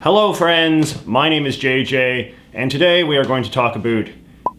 Hello friends, my name is JJ, and today we are going to talk about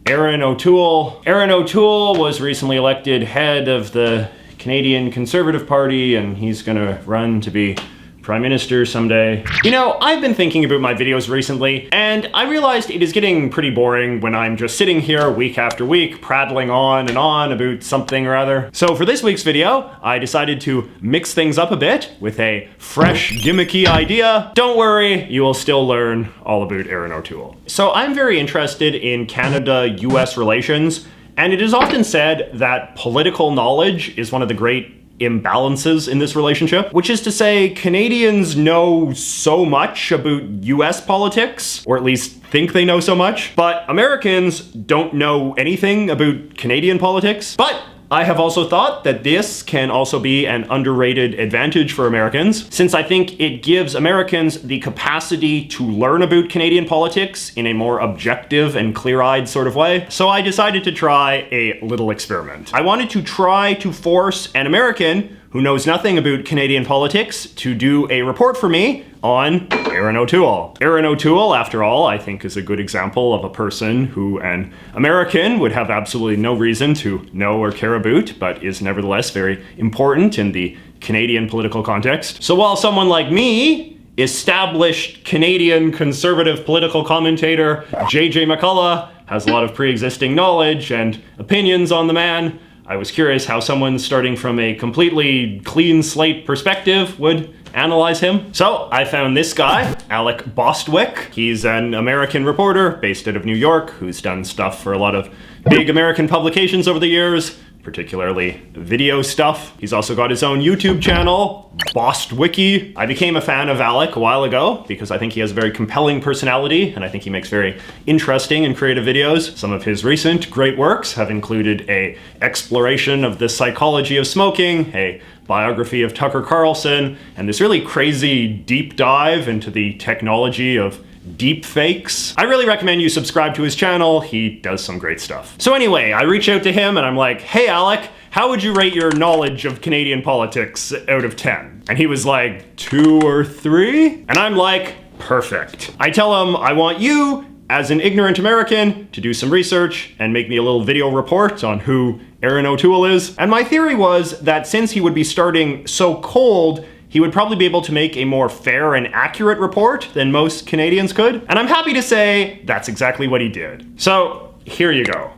Erin O'Toole. Erin O'Toole was recently elected head of the Canadian Conservative Party, and he's gonna run to be Prime Minister someday. You know, I've been thinking about my videos recently, and I realized it is getting pretty boring when I'm just sitting here week after week, prattling on and on about something or other. So for this week's video, I decided to mix things up a bit with a fresh, gimmicky idea. Don't worry, you will still learn all about Erin O'Toole. So I'm very interested in Canada-US relations, and it is often said that political knowledge is one of the great imbalances in this relationship, which is to say Canadians know so much about US politics, or at least think they know so much, but Americans don't know anything about Canadian politics. But I have also thought that this can also be an underrated advantage for Americans, since I think it gives Americans the capacity to learn about Canadian politics in a more objective and clear-eyed sort of way. So I decided to try a little experiment. I wanted to try to force an American who knows nothing about Canadian politics to do a report for me on Erin O'Toole. Erin O'Toole, after all, I think is a good example of a person who an American would have absolutely no reason to know or care about, but is nevertheless very important in the Canadian political context. So while someone like me, established Canadian conservative political commentator JJ McCullough, has a lot of pre-existing knowledge and opinions on the man, I was curious how someone starting from a completely clean slate perspective would analyze him. So I found this guy, Alec Bostwick. He's an American reporter based out of New York who's done stuff for a lot of big American publications over the years, particularly video stuff. He's also got his own YouTube channel, Bostwiki. I became a fan of Alec a while ago because I think he has a very compelling personality and I think he makes very interesting and creative videos. Some of his recent great works have included a exploration of the psychology of smoking, a biography of Tucker Carlson, and this really crazy deep dive into the technology of deep fakes. I really recommend you subscribe to his channel. He does some great stuff. So anyway, I reach out to him and I'm like, hey Alec, how would you rate your knowledge of Canadian politics out of 10? And he was like, 2 or 3? And I'm like, perfect. I tell him I want you, as an ignorant American, to do some research and make me a little video report on who Erin O'Toole is. And my theory was that since he would be starting so cold, he would probably be able to make a more fair and accurate report than most Canadians could. And I'm happy to say that's exactly what he did. So here you go.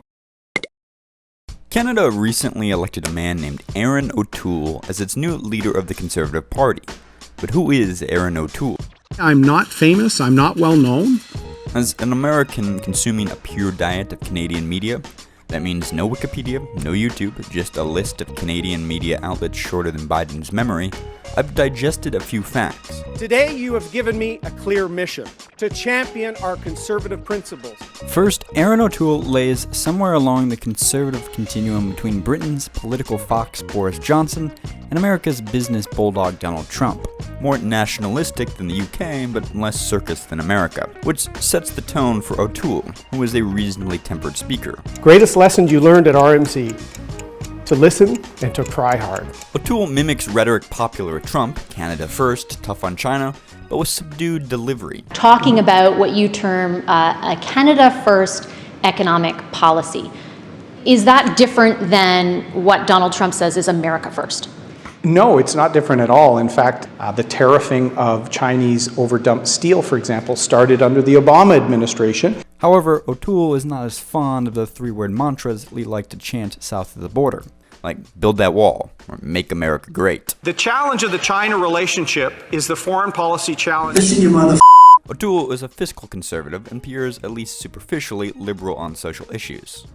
Canada recently elected a man named Erin O'Toole as its new leader of the Conservative Party. But who is Erin O'Toole? I'm not famous, I'm not well known. As an American consuming a pure diet of Canadian media, that means no Wikipedia, no YouTube, just a list of Canadian media outlets shorter than Biden's memory, I've digested a few facts. Today you have given me a clear mission to champion our conservative principles. First, Erin O'Toole lays somewhere along the conservative continuum between Britain's political fox Boris Johnson and America's business bulldog Donald Trump. More nationalistic than the UK, but less circus than America, which sets the tone for O'Toole, who is a reasonably tempered speaker. Greatest lessons you learned at RMC: to listen and to try hard. O'Toole mimics rhetoric popular at Trump, Canada first, tough on China, but with subdued delivery. Talking about what you term a Canada first economic policy. Is that different than what Donald Trump says is America first? No, it's not different at all. In fact, the tariffing of Chinese overdumped steel, for example, started under the Obama administration. However, O'Toole is not as fond of the three-word mantras we like to chant south of the border, like build that wall or make America great. The challenge of the China relationship is the foreign policy challenge. Listen, you mother. O'Toole is a fiscal conservative and appears at least superficially liberal on social issues.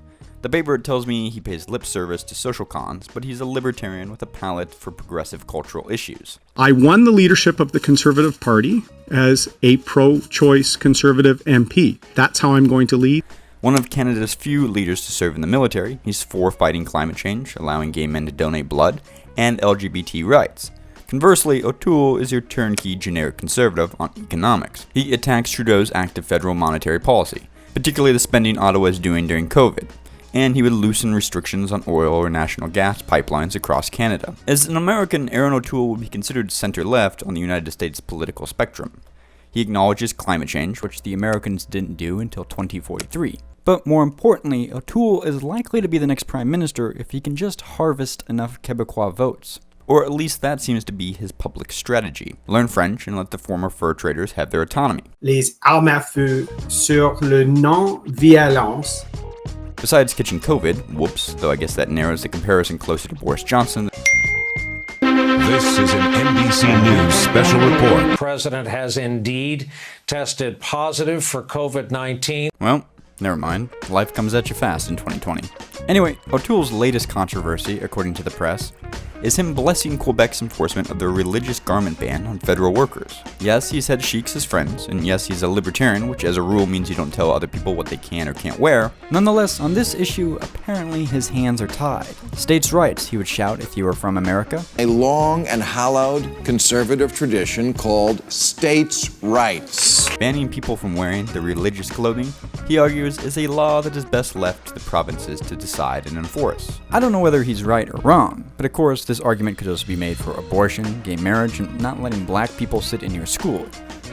The paper tells me he pays lip service to social cons, but he's a libertarian with a palate for progressive cultural issues. I won the leadership of the Conservative Party as a pro-choice Conservative MP. That's how I'm going to lead. One of Canada's few leaders to serve in the military, he's for fighting climate change, allowing gay men to donate blood, and LGBT rights. Conversely, O'Toole is your turnkey generic conservative on economics. He attacks Trudeau's active federal monetary policy, particularly the spending Ottawa is doing during COVID. And he would loosen restrictions on oil or national gas pipelines across Canada. As an American, Erin O'Toole would be considered center-left on the United States political spectrum. He acknowledges climate change, which the Americans didn't do until 2043. But more importantly, O'Toole is likely to be the next prime minister if he can just harvest enough Quebecois votes. Or at least that seems to be his public strategy. Learn French and let the former fur traders have their autonomy. Les armes à feu sur le non-violence. Besides catching COVID, whoops, though I guess that narrows the comparison closer to Boris Johnson. This is an NBC News special report. The president has indeed tested positive for COVID-19. Well, never mind. Life comes at you fast in 2020. Anyway, O'Toole's latest controversy, according to the press, is him blessing Quebec's enforcement of the religious garment ban on federal workers. Yes, he's had sheiks as friends, and yes, he's a libertarian, which as a rule means you don't tell other people what they can or can't wear. Nonetheless, on this issue, apparently his hands are tied. States' rights, he would shout if he were from America. A long and hallowed conservative tradition called states' rights. Banning people from wearing the religious clothing, he argues, is a law that is best left to the provinces to decide and enforce. I don't know whether he's right or wrong, but of course, this argument could also be made for abortion, gay marriage, and not letting black people sit in your school.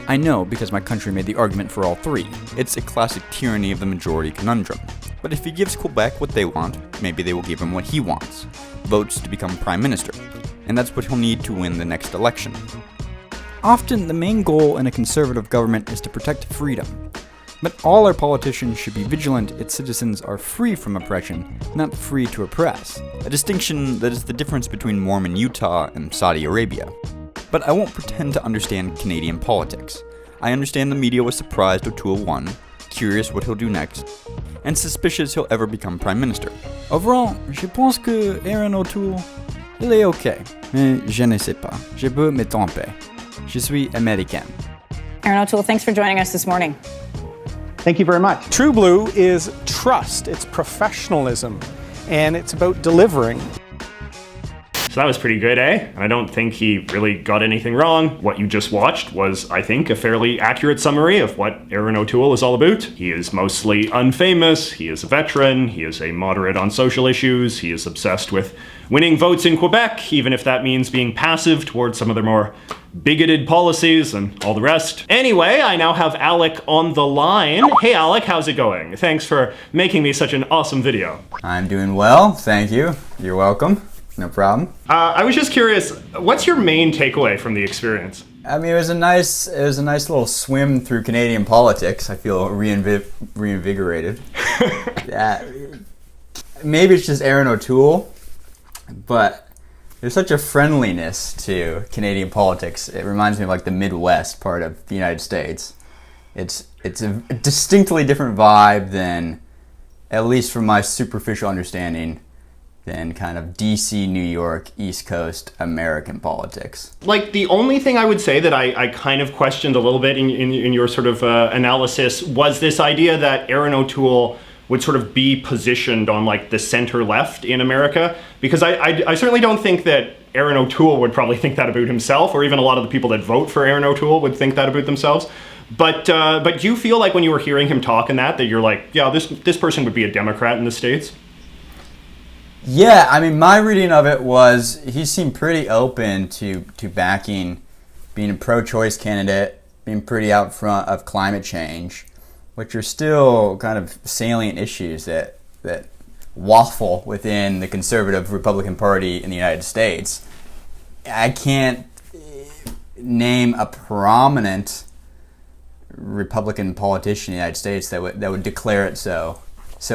I know because my country made the argument for all three. It's a classic tyranny of the majority conundrum. But if he gives Quebec what they want, maybe they will give him what he wants: votes to become prime minister. And that's what he'll need to win the next election. Often, the main goal in a conservative government is to protect freedom. But all our politicians should be vigilant its citizens are free from oppression, not free to oppress. A distinction that is the difference between Mormon Utah and Saudi Arabia. But I won't pretend to understand Canadian politics. I understand the media was surprised O'Toole won, curious what he'll do next, and suspicious he'll ever become prime minister. Overall, je pense que Erin O'Toole, il est ok, mais je ne sais pas. Je peux me tromper. Je suis américain. Erin O'Toole, thanks for joining us this morning. Thank you very much. True Blue is trust, it's professionalism, and it's about delivering. So that was pretty good, eh? And I don't think he really got anything wrong. What you just watched was, I think, a fairly accurate summary of what Erin O'Toole is all about. He is mostly unfamous, he is a veteran, he is a moderate on social issues, he is obsessed with winning votes in Quebec, even if that means being passive towards some of their more bigoted policies and all the rest. Anyway, I now have Alec on the line. Hey Alec, how's it going? Thanks for making me such an awesome video. I'm doing well, thank you. You're welcome. No problem. I was just curious, what's your main takeaway from the experience? I mean, it was a nice little swim through Canadian politics. I feel reinvigorated. Maybe it's just Erin O'Toole, but there's such a friendliness to Canadian politics. It reminds me of like the Midwest part of the United States. It's a distinctly different vibe than, at least from my superficial understanding, than kind of DC, New York, East Coast American politics. Like, the only thing I would say that I kind of questioned a little bit in your sort of analysis was this idea that Erin O'Toole would sort of be positioned on like the center left in America, because I certainly don't think that Erin O'Toole would probably think that about himself, or even a lot of the people that vote for Erin O'Toole would think that about themselves. But do you feel like when you were hearing him talk and that you're like, yeah, this person would be a Democrat in the States? Yeah, I mean, my reading of it was he seemed pretty open to backing, being a pro-choice candidate, being pretty out front of climate change, which are still kind of salient issues that waffle within the conservative Republican Party in the United States. I can't name a prominent Republican politician in the United States that would declare it so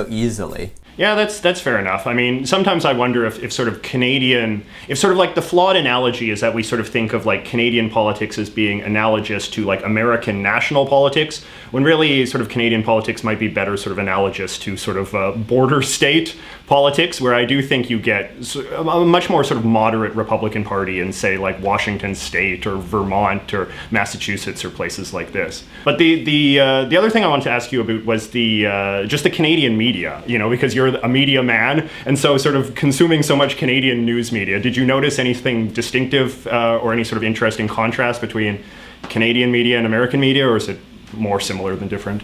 easily. Yeah, that's fair enough. I mean, sometimes I wonder if sort of Canadian, if sort of like the flawed analogy is that we sort of think of like Canadian politics as being analogous to like American national politics, when really sort of Canadian politics might be better sort of analogous to sort of border state politics, where I do think you get a much more sort of moderate Republican Party in, say, like Washington State or Vermont or Massachusetts or places like this. But the other thing I wanted to ask you about was just the Canadian media, you know, because you're a media man, and so sort of consuming so much Canadian news media. Did you notice anything distinctive or any sort of interesting contrast between Canadian media and American media, or is it more similar than different?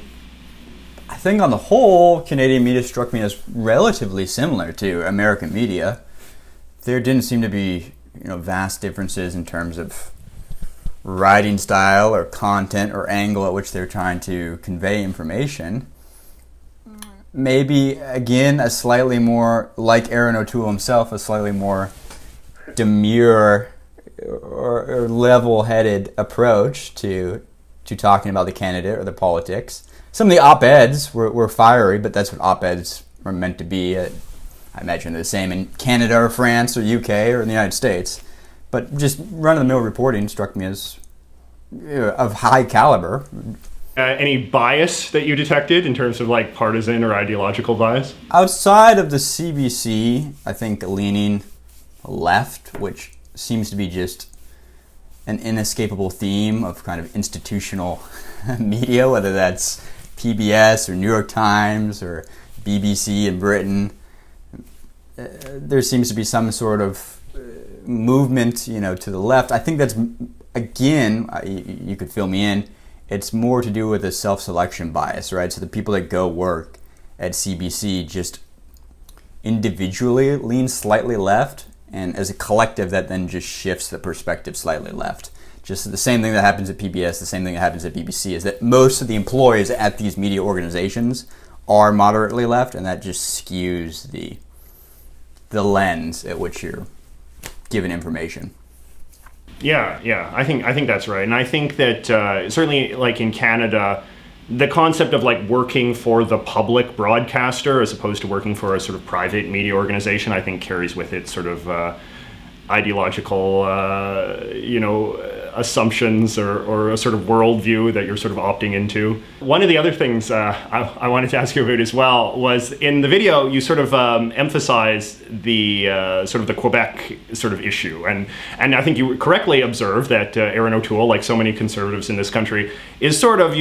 I think on the whole, Canadian media struck me as relatively similar to American media. There didn't seem to be, vast differences in terms of writing style or content or angle at which they're trying to convey information. Maybe, again, a slightly more, like Erin O'Toole himself, a slightly more demure or level-headed approach to talking about the candidate or the politics. Some of the op-eds were fiery, but that's what op-eds are meant to be. I imagine they're the same in Canada or France or UK or in the United States. But just run-of-the-mill reporting struck me as of high caliber. Any bias that you detected in terms of like partisan or ideological bias? Outside of the CBC, I think leaning left, which seems to be just an inescapable theme of kind of institutional media, whether that's PBS or New York Times or BBC in Britain. There seems to be some sort of movement, to the left. I think that's, again, you could fill me in, it's more to do with a self-selection bias, right? So the people that go work at CBC just individually lean slightly left, and as a collective that then just shifts the perspective slightly left. Just the same thing that happens at PBS, the same thing that happens at BBC, is that most of the employees at these media organizations are moderately left, and that just skews the lens at which you're given information. Yeah, I think that's right, and I think that certainly, like in Canada, the concept of like working for the public broadcaster as opposed to working for a sort of private media organization, I think carries with it sort of ideological, assumptions or a sort of worldview that you're sort of opting into. One of the other things I wanted to ask you about as well was in the video you sort of emphasize the sort of the Quebec sort of issue, and I think you correctly observed that Erin O'Toole, like so many conservatives in this country, is sort of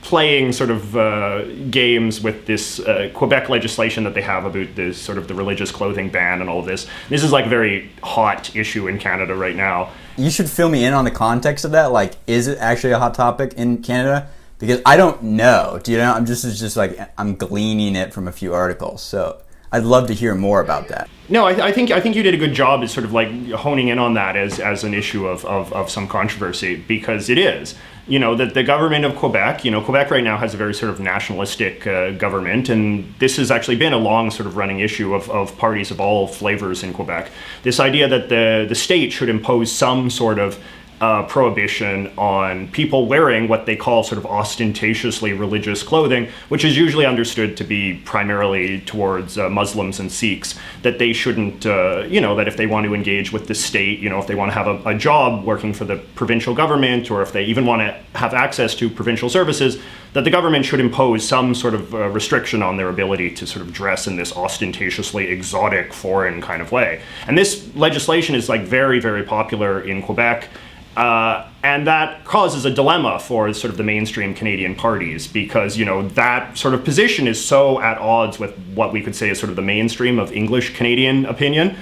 playing sort of games with this Quebec legislation that they have about this sort of the religious clothing ban and all of this. This is like a very hot issue in Canada right now. You should fill me in on the context of that. Like, is it actually a hot topic in Canada? Because I don't know. Do you know? I'm gleaning it from a few articles. So I'd love to hear more about that. No, I think you did a good job at sort of like honing in on that as an issue of some controversy, because it is. That the government of Quebec, Quebec right now has a very sort of nationalistic government, and this has actually been a long sort of running issue of parties of all flavors in Quebec. This idea that the state should impose some sort of prohibition on people wearing what they call sort of ostentatiously religious clothing, which is usually understood to be primarily towards Muslims and Sikhs, that they shouldn't, that if they want to engage with the state, if they want to have a job working for the provincial government, or if they even want to have access to provincial services, that the government should impose some sort of restriction on their ability to sort of dress in this ostentatiously exotic foreign kind of way. And this legislation is like very, very popular in Quebec. And that causes a dilemma for sort of the mainstream Canadian parties, because, that sort of position is so at odds with what we could say is sort of the mainstream of English Canadian opinion.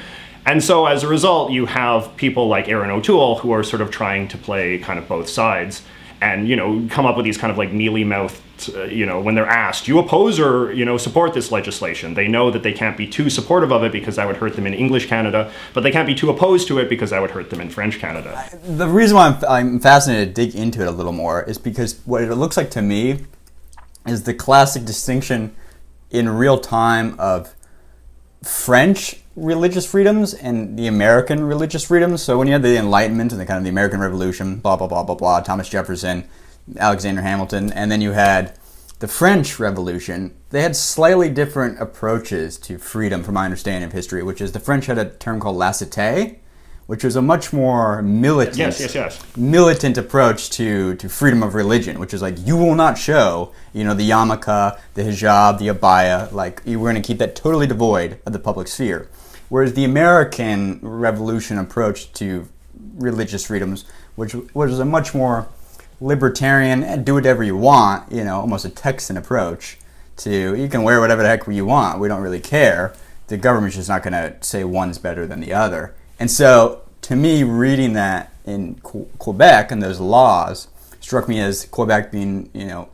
And so as a result, you have people like Erin O'Toole who are sort of trying to play kind of both sides and, come up with these kind of like mealy-mouthed, when they're asked, do you oppose or, support this legislation? They know that they can't be too supportive of it because that would hurt them in English Canada, but they can't be too opposed to it because that would hurt them in French Canada. The reason why I'm fascinated to dig into it a little more is because what it looks like to me is the classic distinction in real time of French religious freedoms and the American religious freedoms. So when you had the Enlightenment and the kind of the American Revolution, blah, blah, blah, blah, blah, Thomas Jefferson, Alexander Hamilton, and then you had the French Revolution, they had slightly different approaches to freedom from my understanding of history, which is the French had a term called laïcité, which was a much more militant approach to freedom of religion, which is like, you will not show, the yarmulke, the hijab, the abaya, like, we're going to keep that totally devoid of the public sphere. Whereas the American Revolution approach to religious freedoms, which was a much more libertarian and do whatever you want, almost a Texan approach to, you can wear whatever the heck you want, we don't really care. The government's just not going to say one's better than the other. And so, to me, reading that in Quebec and those laws struck me as Quebec being,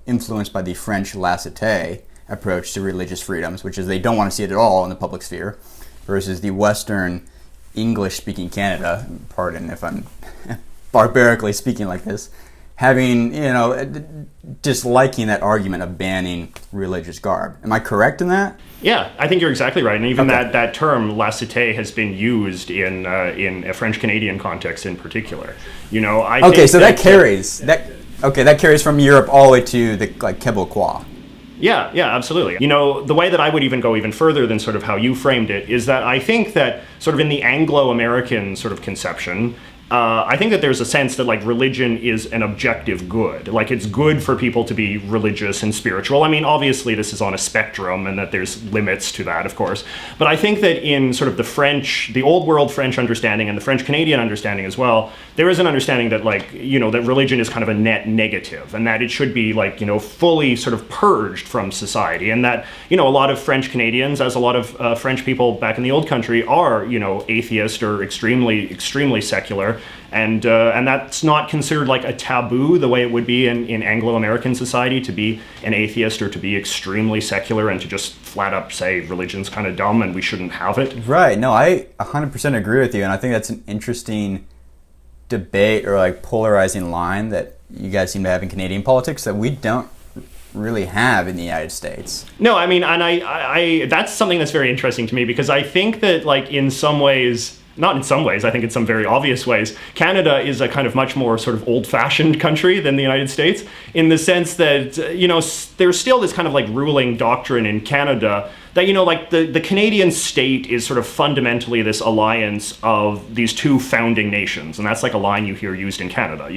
influenced by the French laïcité approach to religious freedoms, which is they don't want to see it at all in the public sphere, versus the Western English-speaking Canada, pardon if I'm barbarically speaking like this, having, disliking that argument of banning religious garb. Am I correct in that? Yeah, I think you're exactly right. And even that term, laïcité, has been used in a French-Canadian context in particular. I think so that carries. That carries from Europe all the way to the Quebecois. Yeah, absolutely. The way that I would even go even further than sort of how you framed it is that I think that sort of in the Anglo-American sort of conception, I think that there's a sense that religion is an objective good. It's good for people to be religious and spiritual. I mean, obviously this is on a spectrum and that there's limits to that, of course. But I think that in sort of the old world French understanding and the French Canadian understanding as well, there is an understanding that that religion is kind of a net negative and that it should be fully sort of purged from society, and that, a lot of French Canadians, as a lot of French people back in the old country, are, atheist or extremely secular. And that's not considered a taboo the way it would be in Anglo-American society to be an atheist or to be extremely secular and to just flat up say religion's kind of dumb and we shouldn't have it. Right. No, I 100% agree with you, and I think that's an interesting debate or polarizing line that you guys seem to have in Canadian politics that we don't really have in the United States. No, I mean, and I that's something that's very interesting to me, because I think that in some ways, not in some ways, I think in some very obvious ways, Canada is a kind of much more sort of old-fashioned country than the United States, in the sense that, there's still this kind of ruling doctrine in Canada that, the Canadian state is sort of fundamentally this alliance of these two founding nations. And that's a line you hear used in Canada.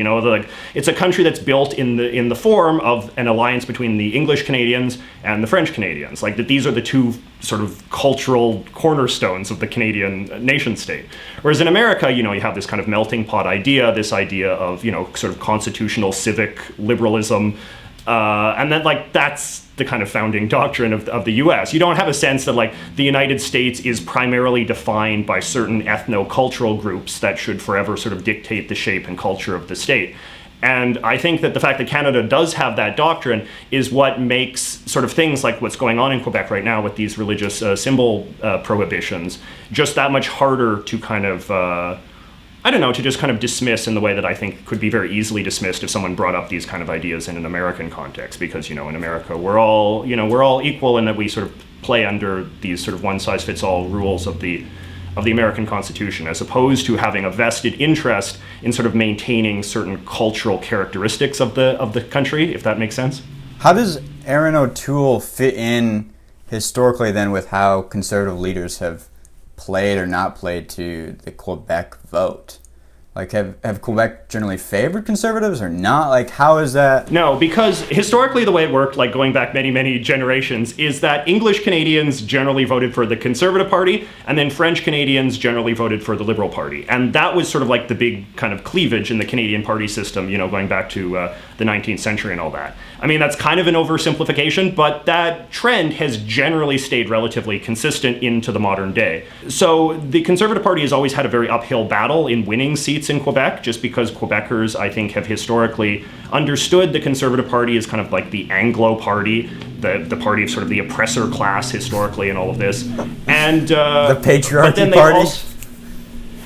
It's a country that's built in the form of an alliance between the English Canadians and the French Canadians. That these are the two sort of cultural cornerstones of the Canadian nation state. Whereas in America, you have this kind of melting pot idea, this idea of, sort of constitutional civic liberalism, and then that's the kind of founding doctrine of the US. You don't have a sense that the United States is primarily defined by certain ethno-cultural groups that should forever sort of dictate the shape and culture of the state. And I think that the fact that Canada does have that doctrine is what makes sort of things like what's going on in Quebec right now with these religious symbol prohibitions just that much harder to kind of to just kind of dismiss in the way that I think could be very easily dismissed if someone brought up these kind of ideas in an American context. Because, in America, we're all equal in that we sort of play under these sort of one-size-fits-all rules of the American Constitution, as opposed to having a vested interest in sort of maintaining certain cultural characteristics of the country, if that makes sense. How does Erin O'Toole fit in historically then with how conservative leaders have played or not played to the Quebec vote? Have Quebec generally favored conservatives or not? How is that? No, because historically the way it worked, going back many, many generations, is that English Canadians generally voted for the Conservative Party, and then French Canadians generally voted for the Liberal Party. And that was sort of the big kind of cleavage in the Canadian party system, going back to the 19th century and all that. I mean, that's kind of an oversimplification, but that trend has generally stayed relatively consistent into the modern day. So the Conservative Party has always had a very uphill battle in winning seats in Quebec, just because Quebecers, I think, have historically understood the Conservative Party as kind of the Anglo Party, the party of sort of the oppressor class historically and all of this. And the patriarchy party?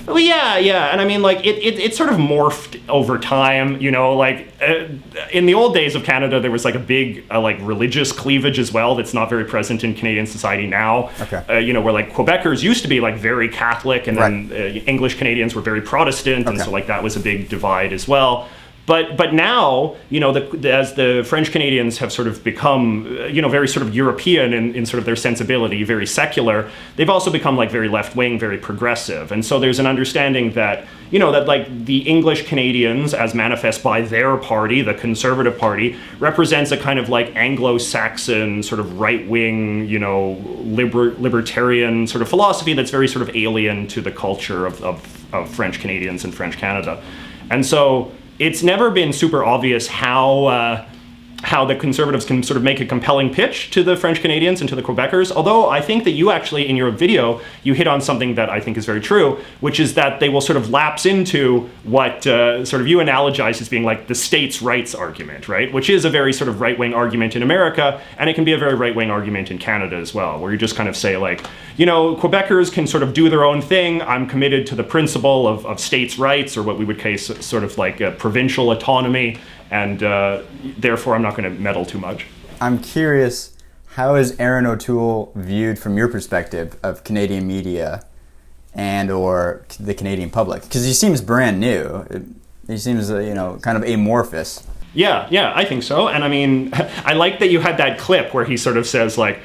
Well, yeah, and I mean, it sort of morphed over time, in the old days of Canada, there was a big, religious cleavage as well that's not very present in Canadian society now. Okay. Where, Quebecers used to be, very Catholic, and then English Canadians were very Protestant, and so, that was a big divide as well. But now, as the French Canadians have sort of become, very sort of European in sort of their sensibility, very secular, they've also become very left-wing, very progressive. And so there's an understanding that, the English Canadians, as manifest by their party, the Conservative Party, represents a kind of Anglo-Saxon sort of right-wing, libertarian sort of philosophy that's very sort of alien to the culture of French Canadians and French Canada. And so it's never been super obvious how how the Conservatives can sort of make a compelling pitch to the French Canadians and to the Quebecers. Although I think that you actually, in your video, you hit on something that I think is very true, which is that they will sort of lapse into what sort of you analogize as being like the states' rights argument, right? Which is a very sort of right-wing argument in America, and it can be a very right-wing argument in Canada as well, where you just kind of say like, you know, Quebecers can sort of do their own thing. I'm committed to the principle of states' rights, or what we would call sort of like a provincial autonomy, and therefore I'm not going to meddle too much. I'm curious, how is Erin O'Toole viewed from your perspective of Canadian media and or the Canadian public? Because he seems brand new. He seems, kind of amorphous. Yeah, I think so. And I mean, I like that you had that clip where he sort of says like,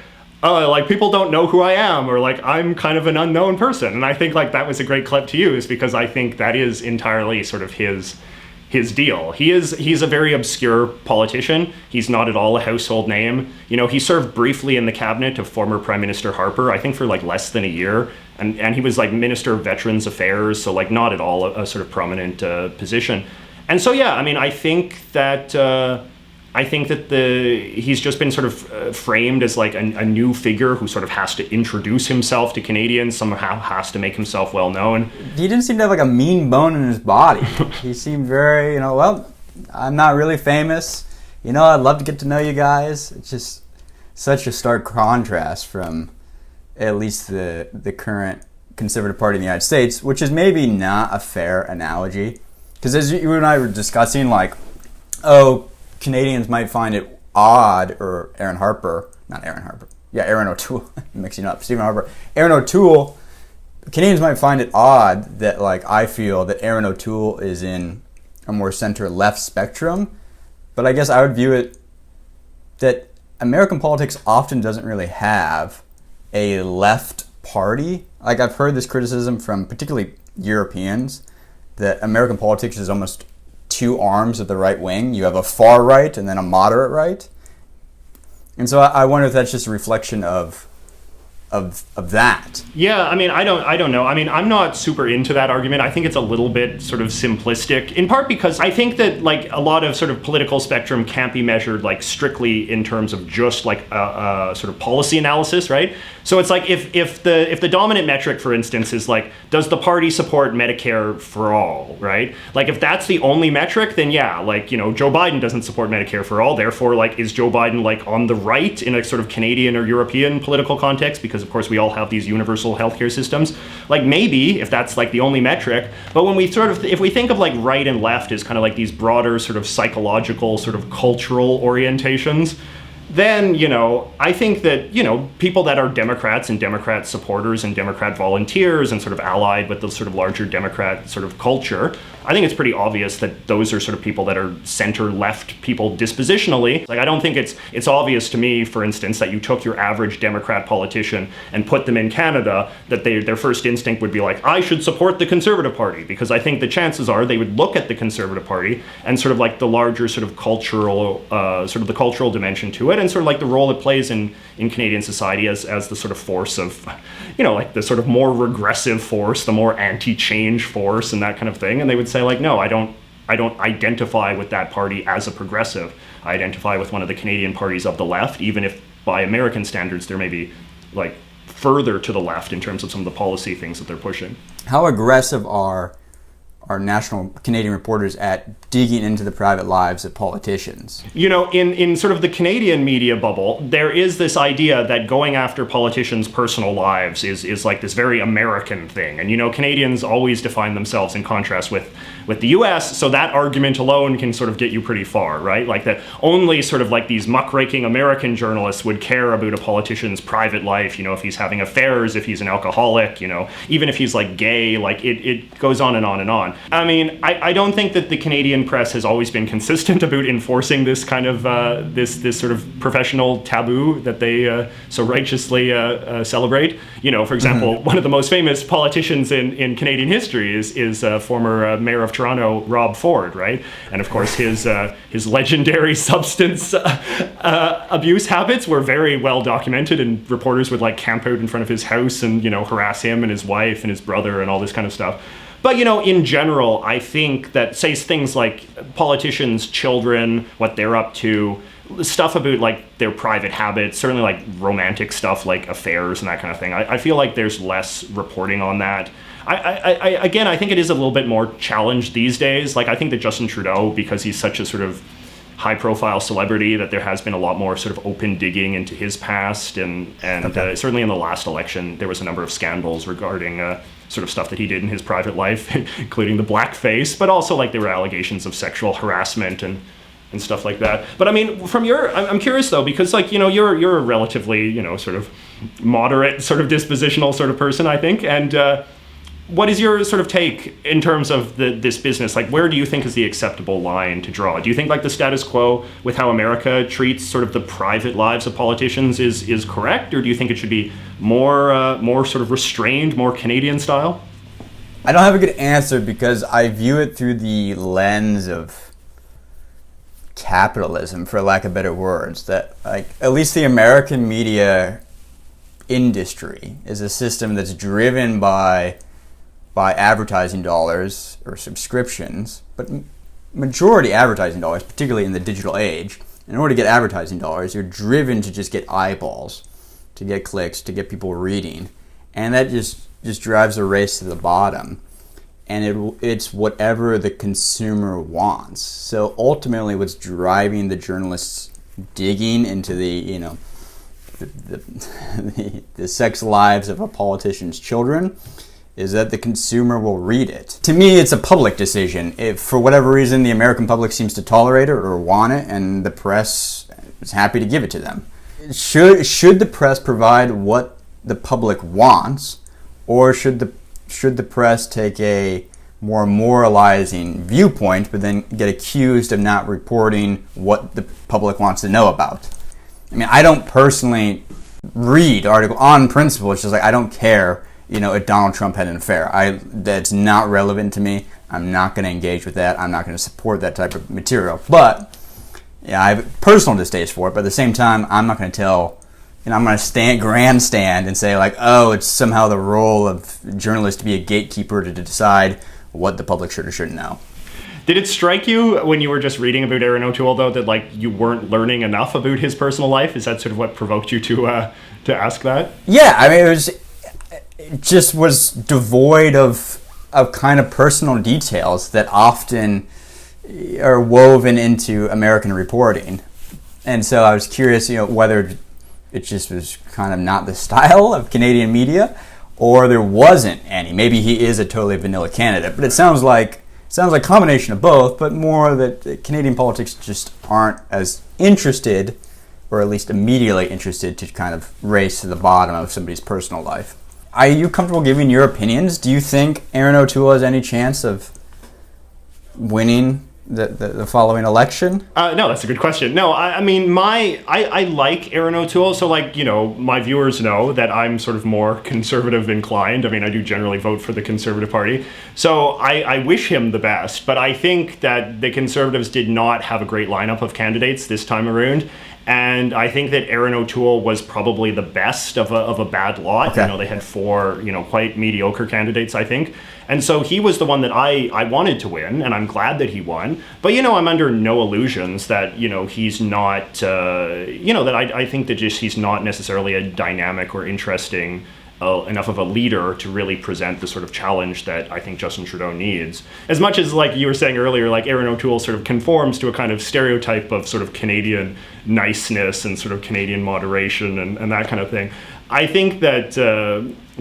oh, like people don't know who I am, or like I'm kind of an unknown person. And I think like that was a great clip to use, because I think that is entirely sort of his deal. He's a very obscure politician. He's not at all a household name. You know, he served briefly in the cabinet of former Prime Minister Harper, I think for like less than a year. And he was like Minister of Veterans Affairs, so like not at all a sort of prominent position. And so, yeah, I mean, I think that he's just been sort of framed as like a new figure who sort of has to introduce himself to Canadians, somehow has to make himself well known. He didn't seem to have like a mean bone in his body. He seemed very, well, I'm not really famous. I'd love to get to know you guys. It's just such a stark contrast from at least the current Conservative Party in the United States, which is maybe not a fair analogy. Because as you and I were discussing, like, Canadians might find it odd, or Aaron O'Toole, mixing up, Stephen Harper. Erin O'Toole, Canadians might find it odd that, like, I feel that Erin O'Toole is in a more center-left spectrum, but I guess I would view it that American politics often doesn't really have a left party. Like, I've heard this criticism from particularly Europeans, that American politics is almost two arms of the right wing. You have a far right and then a moderate right. And so I wonder if that's just a reflection of that. Yeah, I mean, I don't know. I mean, I'm not super into that argument. I think it's a little bit sort of simplistic, in part because I think that like a lot of sort of political spectrum can't be measured like strictly in terms of just like a sort of policy analysis, right? So it's like if the dominant metric, for instance, is like, does the party support Medicare for all, right? Like if that's the only metric, then yeah, like, Joe Biden doesn't support Medicare for all. Therefore, like, is Joe Biden like on the right in a sort of Canadian or European political context? Because of course we all have these universal healthcare systems. Like maybe if that's like the only metric, but when we if we think of like right and left as kind of like these broader sort of psychological, sort of cultural orientations, then, I think that, people that are Democrats and Democrat supporters and Democrat volunteers and sort of allied with the sort of larger Democrat sort of culture, I think it's pretty obvious that those are sort of people that are center-left people dispositionally. Like, I don't think it's obvious to me, for instance, that you took your average Democrat politician and put them in Canada, that their first instinct would be like, I should support the Conservative Party, because I think the chances are they would look at the Conservative Party and sort of like the larger sort of cultural, sort of the cultural dimension to it, and sort of like the role it plays in Canadian society as the sort of force of, like the sort of more regressive force, the more anti-change force and that kind of thing. And they would say like, no, I don't identify with that party as a progressive. I identify with one of the Canadian parties of the left, even if by American standards they're maybe like further to the left in terms of some of the policy things that they're pushing. How aggressive are national Canadian reporters at digging into the private lives of politicians? In sort of the Canadian media bubble, there is this idea that going after politicians' personal lives is like this very American thing. And, Canadians always define themselves in contrast with the US, so that argument alone can sort of get you pretty far, right? Like that only sort of like these muckraking American journalists would care about a politician's private life, if he's having affairs, if he's an alcoholic, even if he's like gay, like it goes on and on and on. I mean, I don't think that the Canadian press has always been consistent about enforcing this kind of this sort of professional taboo that they so righteously celebrate. For example, one of the most famous politicians in Canadian history is former mayor of Toronto, Rob Ford, right? And of course, his legendary substance abuse habits were very well documented, and reporters would like camp out in front of his house and harass him and his wife and his brother and all this kind of stuff. But, in general, I think that, say, things like politicians' children, what they're up to, stuff about, like, their private habits, certainly, like, romantic stuff, like affairs and that kind of thing. I feel like there's less reporting on that. Again, I think it is a little bit more challenged these days. Like, I think that Justin Trudeau, because he's such a sort of high-profile celebrity, that there has been a lot more sort of open digging into his past, and certainly in the last election, there was a number of scandals regarding sort of stuff that he did in his private life, including the blackface, but also, like, there were allegations of sexual harassment and stuff like that. But I mean, I'm curious though, because, like, you're a relatively, sort of moderate, sort of dispositional sort of person, I think, and what is your sort of take in terms of this business? Like, where do you think is the acceptable line to draw? Do you think, like, the status quo with how America treats sort of the private lives of politicians is correct, or do you think it should be more sort of restrained, more Canadian style? I don't have a good answer because I view it through the lens of capitalism, for lack of better words. That, like, at least the American media industry is a system that's driven by advertising dollars or subscriptions, but majority advertising dollars, particularly in the digital age. In order to get advertising dollars, you're driven to just get eyeballs, to get clicks, to get people reading, and that just drives a race to the bottom. And it's whatever the consumer wants. So ultimately, what's driving the journalists digging into the sex lives of a politician's children is that the consumer will read it. To me, it's a public decision. If for whatever reason the American public seems to tolerate it or want it, and the press is happy to give it to them. Should the press provide what the public wants, or should the press take a more moralizing viewpoint, but then get accused of not reporting what the public wants to know about? I mean, I don't personally read article on principle. It's just like, I don't care if Donald Trump had an affair. That's not relevant to me. I'm not going to engage with that. I'm not going to support that type of material. But I have a personal distaste for it. But at the same time, I'm not going to tell. I'm going to grandstand and say, like, oh, it's somehow the role of journalists to be a gatekeeper to decide what the public should or shouldn't know. Did it strike you when you were just reading about Erin O'Toole, though, that, like, you weren't learning enough about his personal life? Is that sort of what provoked you to ask that? Yeah, I mean, it just was devoid of kind of personal details that often are woven into American reporting. And so I was curious, whether it just was kind of not the style of Canadian media, or there wasn't any. Maybe he is a totally vanilla candidate, but it sounds like a combination of both, but more that Canadian politics just aren't as interested, or at least immediately interested, to kind of race to the bottom of somebody's personal life. Are you comfortable giving your opinions? Do you think Erin O'Toole has any chance of winning the following election? No, that's a good question. No, I mean, I like Erin O'Toole, so, like, my viewers know that I'm sort of more conservative inclined. I mean, I do generally vote for the Conservative Party, so I wish him the best, but I think that the Conservatives did not have a great lineup of candidates this time around. And I think that Erin O'Toole was probably the best of a bad lot. Okay. They had four, quite mediocre candidates, I think. And so he was the one that I wanted to win, and I'm glad that he won. But, I'm under no illusions that, he's not, that I think that just he's not necessarily a dynamic or interesting enough of a leader to really present the sort of challenge that I think Justin Trudeau needs. As much as, like you were saying earlier, like, Erin O'Toole sort of conforms to a kind of stereotype of sort of Canadian niceness and sort of Canadian moderation and that kind of thing, I think that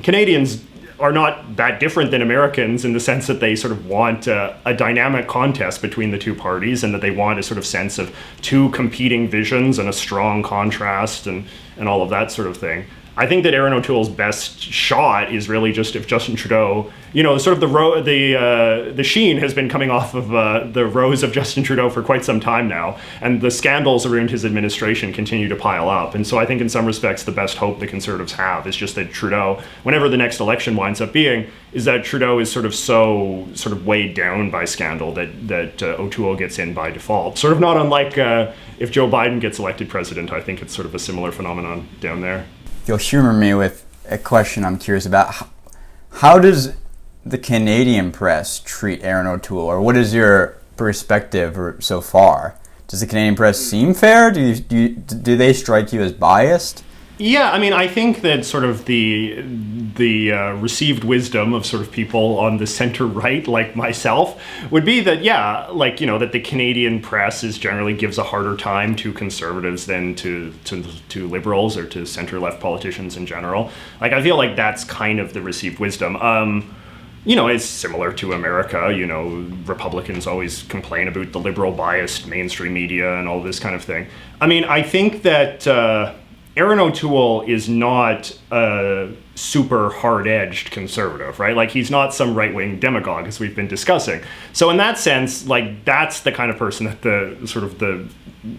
Canadians are not that different than Americans in the sense that they sort of want a dynamic contest between the two parties, and that they want a sort of sense of two competing visions and a strong contrast and all of that sort of thing. I think that Erin O'Toole's best shot is really just if Justin Trudeau, sort of the sheen has been coming off of the rose of Justin Trudeau for quite some time now, and the scandals around his administration continue to pile up. And so I think in some respects the best hope the Conservatives have is just that Trudeau, whenever the next election winds up being, is that Trudeau is sort of weighed down by scandal that O'Toole gets in by default. Sort of not unlike if Joe Biden gets elected president. I think it's sort of a similar phenomenon down there. You'll humor me with a question I'm curious about. How does the Canadian press treat Erin O'Toole, or what is your perspective so far? Does the Canadian press seem fair? Do they strike you as biased? Yeah, I mean, I think that sort of the received wisdom of sort of people on the center right, like myself, would be that, yeah, like, you know, that the Canadian press generally gives a harder time to conservatives than to liberals or to center left politicians in general. Like, I feel like that's kind of the received wisdom. You know, it's similar to America. You know, Republicans always complain about the liberal biased mainstream media and all this kind of thing. I mean, I think that Erin O'Toole is not a super hard-edged conservative, right? Like, he's not some right-wing demagogue, as we've been discussing. So in that sense, like, that's the kind of person that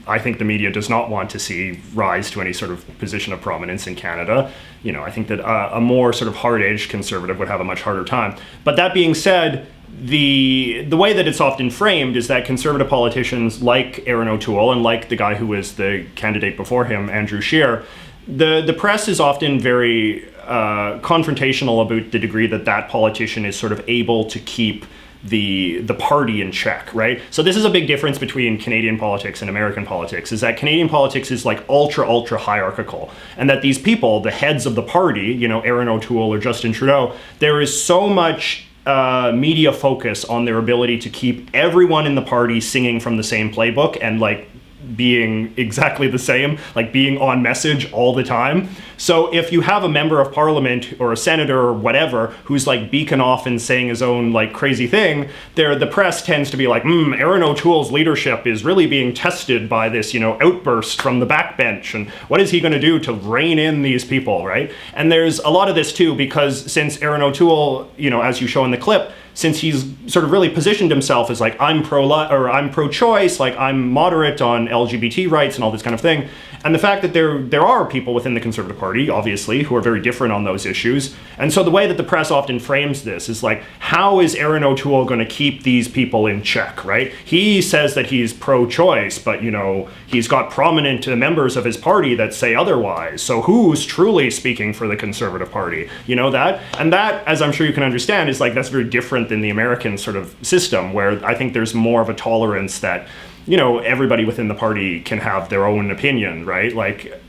I think the media does not want to see rise to any sort of position of prominence in Canada. You know, I think that a more sort of hard-edged conservative would have a much harder time. But that being said, the way that it's often framed is that conservative politicians like Erin O'Toole and like the guy who was the candidate before him, Andrew Scheer, the press is often very confrontational about the degree that politician is sort of able to keep the party in check, right? So this is a big difference between Canadian politics and American politics, is that Canadian politics is like ultra hierarchical, and that these people, the heads of the party, you know, Erin O'Toole or Justin Trudeau, there is so much media focus on their ability to keep everyone in the party singing from the same playbook and like being exactly the same, like being on message all the time. So if you have a member of parliament or a senator or whatever who's like beacon off and saying his own like crazy thing, the press tends to be like, Erin O'Toole's leadership is really being tested by this, you know, outburst from the backbench, and what is he going to do to rein in these people, right? And there's a lot of this too, because since Erin O'Toole, you know, as you show in the clip, since he's sort of really positioned himself as like, I'm pro-choice, like I'm moderate on LGBT rights and all this kind of thing, and the fact that there are people within the Conservative Party, obviously, who are very different on those issues. And so the way that the press often frames this is like, how is Erin O'Toole going to keep these people in check, right? He says that he's pro-choice, but, you know, he's got prominent members of his party that say otherwise. So who's truly speaking for the Conservative Party? You know that? And that, as I'm sure you can understand, is like, that's very different than the American sort of system, where I think there's more of a tolerance that, you know, everybody within the party can have their own opinion, right? Like,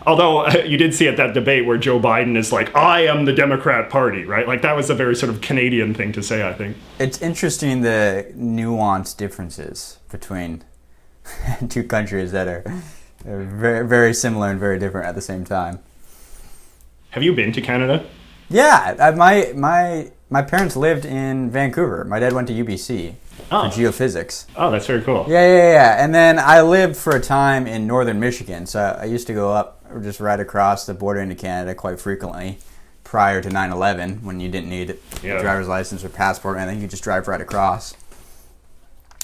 although you did see at that debate where Joe Biden is like, I am the Democrat Party, right? Like, that was a very sort of Canadian thing to say, I think. It's interesting the nuanced differences between two countries that are very, very similar and very different at the same time. Have you been to Canada? Yeah, my parents lived in Vancouver. My dad went to UBC for geophysics. Oh, that's very cool. Yeah. And then I lived for a time in northern Michigan, so I used to go up or just right across the border into Canada quite frequently prior to 9/11, when you didn't need a driver's license or passport or anything. You could just drive right across.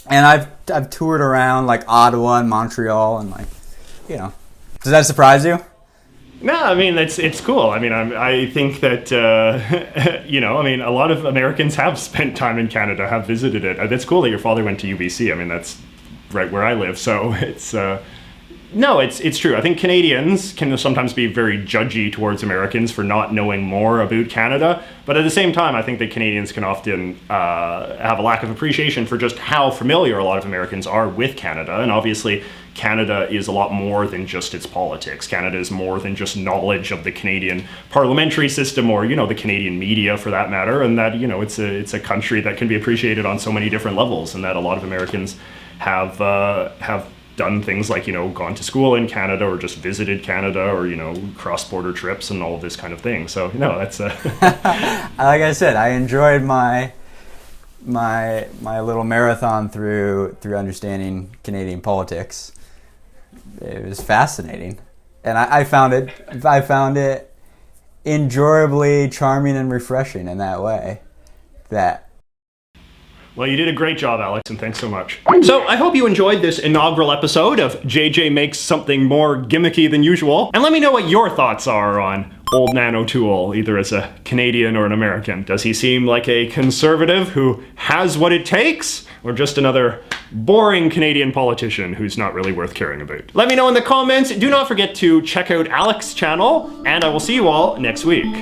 And I've toured around like Ottawa and Montreal, and like, you know. Does that surprise you? No, I mean, it's cool. I mean, I think that, you know, I mean, a lot of Americans have spent time in Canada, have visited it. It's cool that your father went to UBC. I mean, that's right where I live. So it's, no, it's true. I think Canadians can sometimes be very judgy towards Americans for not knowing more about Canada. But at the same time, I think that Canadians can often have a lack of appreciation for just how familiar a lot of Americans are with Canada. And obviously, Canada is a lot more than just its politics. Canada is more than just knowledge of the Canadian parliamentary system, or, you know, the Canadian media for that matter, and that, you know, it's a country that can be appreciated on so many different levels, and that a lot of Americans have done things like, you know, gone to school in Canada or just visited Canada, or, you know, cross-border trips and all of this kind of thing. So, you know, that's like I said, I enjoyed my little marathon through understanding Canadian politics. It was fascinating, and I found it enjoyably charming and refreshing in that way. Well, you did a great job, Alex, and thanks so much. So I hope you enjoyed this inaugural episode of JJ Makes Something More Gimmicky Than Usual, and let me know what your thoughts are on old man O'Toole, either as a Canadian or an American. Does he seem like a conservative who has what it takes, or just another boring Canadian politician who's not really worth caring about? Let me know in the comments. Do not forget to check out Alec's channel, and I will see you all next week.